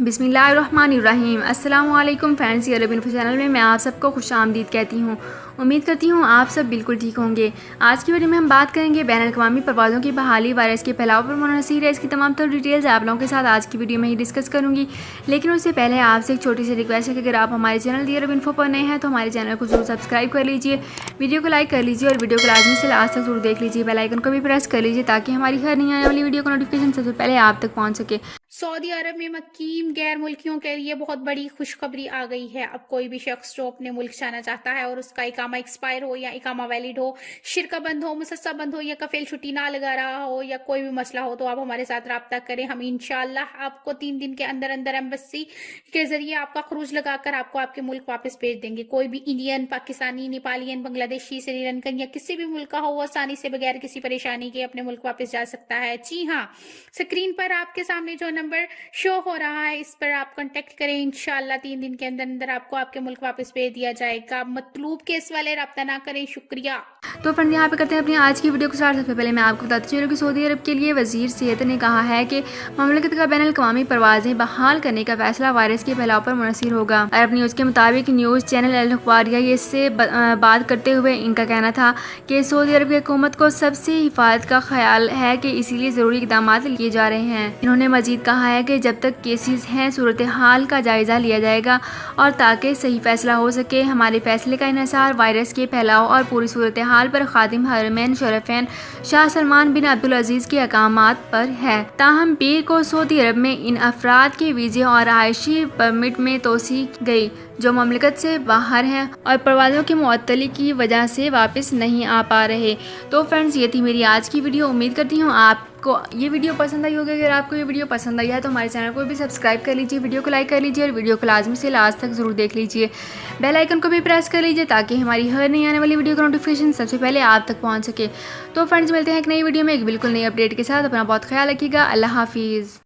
बिस्मिल्लाहिर्रहमानिर्रहीम। अस्सलाम वालेकुम फ्रेंड्स, ये अरब इन्फो चैनल में मैं आप सबको खुश आमदीद कहती हूँ। उम्मीद करती हूँ आप सब बिल्कुल ठीक होंगे। आज की वीडियो में हम बात करेंगे बैनुल-अक़वामी परवाज़ों की बहाली, वायरस के फैलाव पर मुनहसर है। इसकी तमाम तर डिटेल्स आप लोगों के साथ आज की वीडियो में ही डिस्कस करूँगी। लेकिन उससे पहले आपसे एक छोटी सी रिक्वेस्ट है कि अगर आप हमारे चैनल दी अरब इन्फो पर नए हैं तो हमारे चैनल को जरूर सब्सक्राइब कर लीजिए, वीडियो को लाइक कर लीजिए और वीडियो को लाजमी से लास्ट तक जरूर देख लीजिए। बेल आइकन को भी प्रेस कर लीजिए ताकि हमारी हर नई आने वाली वीडियो का नोटिफिकेशन सबसे पहले आप तक पहुँच सके। सऊदी अरब में मकीम गैर मुल्कियों के लिए बहुत बड़ी खुशखबरी आ गई है। अब कोई भी शख्स जो अपने मुल्क जाना चाहता है और उसका इकामा एक्सपायर हो या इकामा वैलिड हो, शिरका बंद हो, मुसस्सा बंद हो या कफील छुट्टी ना लगा रहा हो या कोई भी मसला हो तो आप हमारे साथ रब्ता करें। हम इंशाल्लाह आपको 3 दिन के अंदर अंदर एम्बेसी के जरिए आपका खरूज लगाकर आपको आपके मुल्क वापस भेज देंगे। कोई भी इंडियन, पाकिस्तानी, नेपालियन, बांग्लादेशी, श्रीलंकन या किसी भी मुल्क का हो वो आसानी से बगैर किसी परेशानी के अपने मुल्क वापस जा सकता है। जी हाँ, स्क्रीन पर आपके सामने जो नंबर शो हो रहा है इस पर आप कांटेक्ट करें। इंशाल्लाह 3 दिन के अंदर अंदर आपको आपके मुल्क वापस भेज दिया जाएगा। मतलूब केस वाले रब्ता ना करें। शुक्रिया। तो फ्रेंड्स, यहाँ पे करते हैं अपनी आज की वीडियो को स्टार्ट। सबसे पहले मैं आपको बताती चलूँ कि सऊदी अरब के लिए वजीर सेहत ने कहा है कि ममलकत का बैनुल-अक़वामी परवाज़ें बहाल करने का फैसला वायरस के फैलाव पर मुनहसर होगा। अरब न्यूज़ के मुताबिक न्यूज़ चैनल अल-अखबारिया इससे बात करते हुए इनका कहना था कि सऊदी अरब की हुकूमत को सबसे हिफाजत का ख्याल है कि इसीलिए ज़रूरी इक़दाम लिए जा रहे हैं। इन्होंने मजीद कहा है कि जब तक केसेस हैं सूरत हाल का जायज़ा लिया जाएगा और ताकि सही फैसला हो सके। हमारे फैसले का इन्हिसार वायरस के फैलाव और पूरी सूरत हाल पर खादिम हरमैन शरफ़ैन शाह सलमान बिन अब्दुल अजीज़ के अहकामात पर है। ताहम पीर को सऊदी अरब में इन अफराद के वीज़े और आयशी परमिट में तोसी गई जो ममलकत से बाहर हैं और परवाज़ों की मुअत्तली की वजह से वापस नहीं आ पा रहे। तो फ्रेंड्स, ये थी मेरी आज की वीडियो। उम्मीद करती हूँ आपको ये वीडियो पसंद आई होगी। अगर आपको ये वीडियो पसंद आई है तो हमारे चैनल को भी सब्सक्राइब कर लीजिए, वीडियो को लाइक कर लीजिए और वीडियो को लाजमी से लास्ट तक ज़रूर देख लीजिए। बेल आइकन को भी प्रेस कर लीजिए ताकि हमारी हर नई आने वाली वीडियो का नोटिफिकेशन सबसे पहले आप तक पहुँच सके। तो फ्रेंड्स, मिलते हैं एक नई वीडियो में एक बिल्कुल नई अपडेट के साथ। अपना बहुत ख्याल रखिएगा। अल्लाह हाफिज़।